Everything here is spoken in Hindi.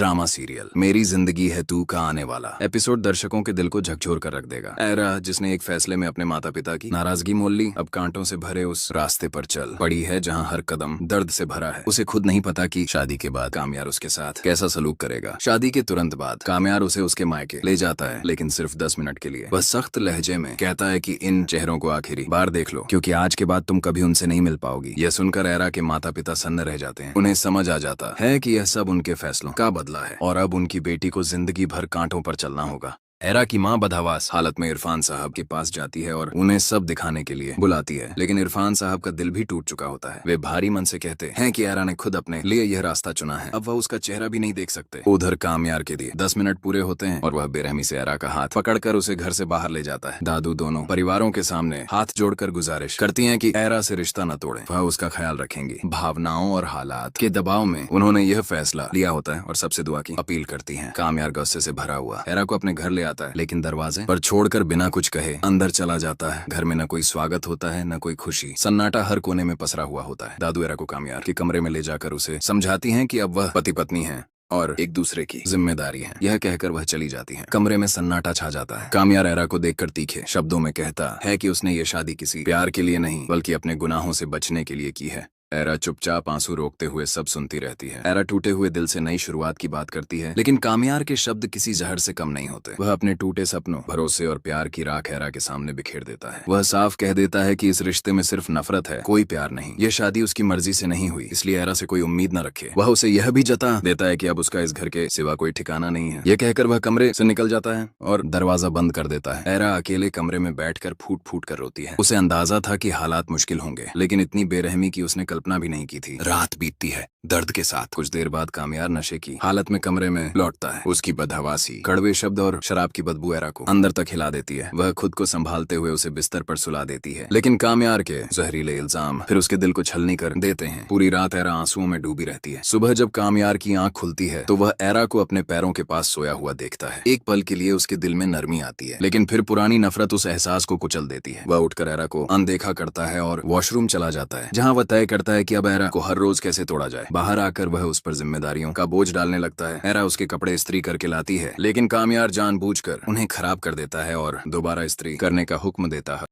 ड्रामा सीरियल मेरी जिंदगी है तू का आने वाला एपिसोड दर्शकों के दिल को झकझोर कर रख देगा। एरा जिसने एक फैसले में अपने माता पिता की नाराजगी मोल ली, अब कांटों से भरे उस रास्ते पर चल पड़ी है जहां हर कदम दर्द से भरा है। उसे खुद नहीं पता कि शादी के बाद कामयार उसके साथ कैसा सलूक करेगा। शादी के तुरंत बाद कामयार उसे उसके मायके ले जाता है, लेकिन सिर्फ 10 मिनट के लिए। वह सख्त लहजे में कहता है कि इन चेहरों को आखिरी बार देख लो, क्योंकि आज के बाद तुम कभी उनसे नहीं मिल पाओगी। यह सुनकर एरा के माता पिता सन्न रह जाते हैं। उन्हें समझ आ जाता है कि यह सब उनके फैसलों का बदला है और अब उनकी बेटी को जिंदगी भर कांटों पर चलना होगा। एरा की मां बदहवास हालत में इरफान साहब के पास जाती है और उन्हें सब दिखाने के लिए बुलाती है, लेकिन इरफान साहब का दिल भी टूट चुका होता है। वे भारी मन से कहते हैं कि एरा ने खुद अपने लिए यह रास्ता चुना है, अब वह उसका चेहरा भी नहीं देख सकते। उधर कामयार के लिए 10 मिनट पूरे होते हैं और वह बेरहमी से एरा का हाथ पकड़कर उसे घर से बाहर ले जाता है। दादू दोनों परिवारों के सामने हाथ जोड़कर गुजारिश करती है कि एरा से रिश्ता न तोड़े, वह उसका ख्याल रखेंगी। भावनाओं और हालात के दबाव में उन्होंने यह फैसला लिया होता है और सबसे दुआ की अपील करती है। कामयार गुस्से से भरा हुआ एरा को अपने घर ले आता है, लेकिन दरवाजे पर छोड़कर बिना कुछ कहे अंदर चला जाता है। घर में न कोई स्वागत होता है, न कोई खुशी। सन्नाटा हर कोने में पसरा हुआ होता है। दादू एरा को कामयार के कमरे में ले जाकर उसे समझाती हैं कि अब वह पति पत्नी हैं और एक दूसरे की जिम्मेदारी है। यह कहकर वह चली जाती है। कमरे में सन्नाटा छा जाता है। कामयार एरा को देखकर तीखे शब्दों में कहता है कि उसने ये शादी किसी प्यार के लिए नहीं, बल्कि अपने गुनाहों से बचने के लिए की है। एरा चुपचाप आंसू रोकते हुए सब सुनती रहती है। एरा टूटे हुए दिल से नई शुरुआत की बात करती है, लेकिन कामयार के शब्द किसी जहर से कम नहीं होते। वह अपने टूटे सपनों, भरोसे और प्यार की राख एरा के सामने बिखेर देता है। वह साफ कह देता है कि इस रिश्ते में सिर्फ नफरत है, कोई प्यार नहीं। यह शादी उसकी मर्जी से नहीं हुई, इसलिए एरा से कोई उम्मीद न रखे। वह उसे यह भी जता देता है कि अब उसका इस घर के सिवा कोई ठिकाना नहीं है। यह कहकर वह कमरे से निकल जाता है और दरवाजा बंद कर देता है। एरा अकेले कमरे में बैठकर फूट फूट कर रोती है। उसे अंदाजा था कि हालात मुश्किल होंगे, लेकिन इतनी बेरहमी की उसने कल्पना भी नहीं की थी। रात बीतती है दर्द के साथ। कुछ देर बाद कामयार नशे की हालत में कमरे में लौटता है। उसकी बदहवासी, कड़वे शब्द और शराब की बदबू एरा को अंदर तक हिला देती है। वह खुद को संभालते हुए उसे बिस्तर पर सुला देती है, लेकिन कामयार के जहरीले इल्जाम फिर उसके दिल को छलनी कर देते हैं। पूरी रात एरा आंसुओं में डूबी रहती है। सुबह जब कामयार की आंख खुलती है तो वह एरा को अपने पैरों के पास सोया हुआ देखता है। एक पल के लिए उसके दिल में नरमी आती है, लेकिन फिर पुरानी नफरत उस एहसास को कुचल देती है। वह उठकर एरा को अनदेखा करता है और वॉशरूम चला जाता है, जहाँ वह तय करता है कि अब एरा को हर रोज कैसे तोड़ा जाए। बाहर आकर वह उस पर जिम्मेदारियों का बोझ डालने लगता है। एरा उसके कपड़े इस्त्री करके लाती है, लेकिन कामयार जानबूझकर उन्हें खराब कर देता है और दोबारा इस्त्री करने का हुक्म देता है।